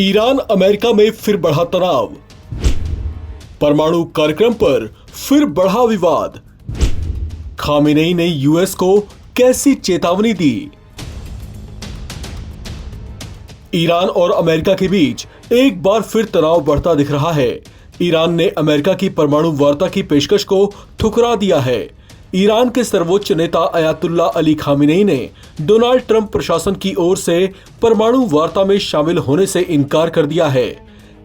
Iran America में फिर बढ़ा तनाव, परमाणु कार्यक्रम पर फिर बढ़ा विवाद, खामेनेई ने यूएस को कैसी चेतावनी दी। ईरान और अमेरिका के बीच एक बार फिर तनाव बढ़ता दिख रहा है। ईरान ने अमेरिका की परमाणु वार्ता की पेशकश को ठुकरा दिया है। ईरान के सर्वोच्च नेता अयातुल्ला अली खामेनेई ने डोनाल्ड ट्रंप प्रशासन की ओर से परमाणु वार्ता में शामिल होने से इनकार कर दिया है।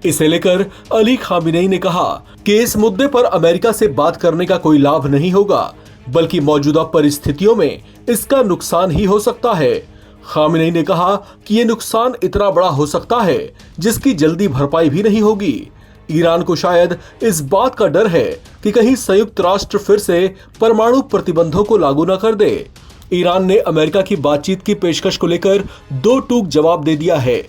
इसे लेकर अली खामेनेई ने कहा कि इस मुद्दे पर अमेरिका से बात करने का कोई लाभ नहीं होगा, बल्कि मौजूदा परिस्थितियों में इसका नुकसान ही हो सकता है। खामेनेई ने कहा कि ये नुकसान इतना बड़ा हो सकता है जिसकी जल्दी भरपाई भी नहीं होगी। ईरान को शायद इस बात का डर है कि कहीं संयुक्त राष्ट्र फिर से परमाणु प्रतिबंधों को लागू न कर दे। ईरान ने अमेरिका की बातचीत की पेशकश को लेकर दो टूक जवाब दे दिया है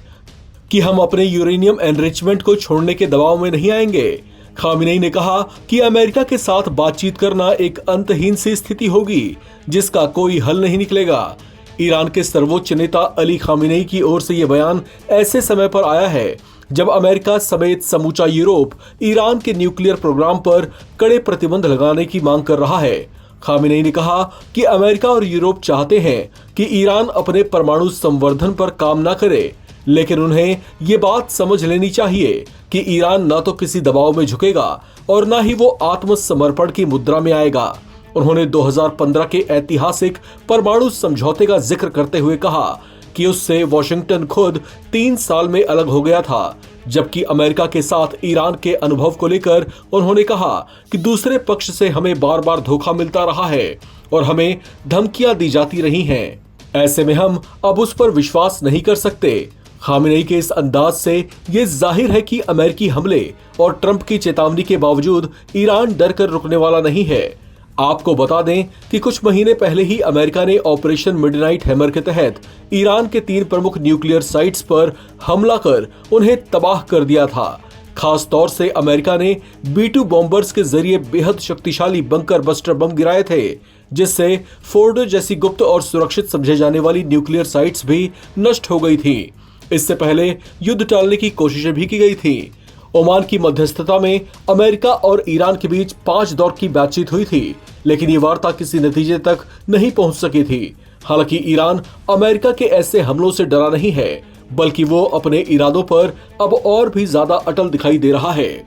कि हम अपने यूरेनियम एनरिचमेंट को छोड़ने के दबाव में नहीं आएंगे। खामेनेई ने कहा कि अमेरिका के साथ बातचीत करना एक अंतहीन सी स्थिति होगी जिसका कोई हल नहीं निकलेगा। ईरान के सर्वोच्च नेता अली खामेनेई की ओर से यह बयान ऐसे समय पर आया है जब अमेरिका समेत समूचा यूरोप ईरान के न्यूक्लियर प्रोग्राम पर कड़े प्रतिबंध लगाने की मांग कर रहा है। खामेनेई ने कहा कि अमेरिका और यूरोप चाहते हैं कि ईरान अपने परमाणु संवर्धन पर काम न करे, लेकिन उन्हें ये बात समझ लेनी चाहिए कि ईरान न तो किसी दबाव में झुकेगा और न ही वो आत्मसमर्पण की मुद्रा में आएगा। उन्होंने 2015 के ऐतिहासिक परमाणु समझौते का जिक्र करते हुए कहा कि उससे वॉशिंगटन खुद 3 साल में अलग हो गया था, जबकि अमेरिका के साथ ईरान के अनुभव को लेकर उन्होंने कहा कि दूसरे पक्ष से हमें बार बार धोखा मिलता रहा है और हमें धमकियां दी जाती रही हैं। ऐसे में हम अब उस पर विश्वास नहीं कर सकते। खामेनेई के इस अंदाज से ये जाहिर है कि अमेरिकी हमले और ट्रंप की चेतावनी के बावजूद ईरान डर कर रुकने वाला नहीं है। आपको बता दें कि कुछ महीने पहले ही अमेरिका ने ऑपरेशन मिडनाइट हैमर के तहत ईरान के 3 प्रमुख न्यूक्लियर साइट्स पर हमला कर उन्हें तबाह कर दिया था। खास तौर से अमेरिका ने B-2 बॉम्बर्स के जरिए बेहद शक्तिशाली बंकर बस्टर बम गिराए थे, जिससे फोर्डो जैसी गुप्त और सुरक्षित समझे जाने वाली न्यूक्लियर साइट्स भी नष्ट हो गई थी। इससे पहले युद्ध टालने की कोशिशें भी की गई थी। ओमान की मध्यस्थता में अमेरिका और ईरान के बीच 5 दौर की बातचीत हुई थी, लेकिन ये वार्ता किसी नतीजे तक नहीं पहुंच सकी थी। हालांकि ईरान अमेरिका के ऐसे हमलों से डरा नहीं है, बल्कि वो अपने इरादों पर अब और भी ज्यादा अटल दिखाई दे रहा है।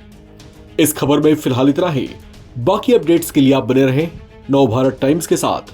इस खबर में फिलहाल इतना ही। बाकी अपडेट्स के लिए आप बने रहें नवभारत टाइम्स के साथ।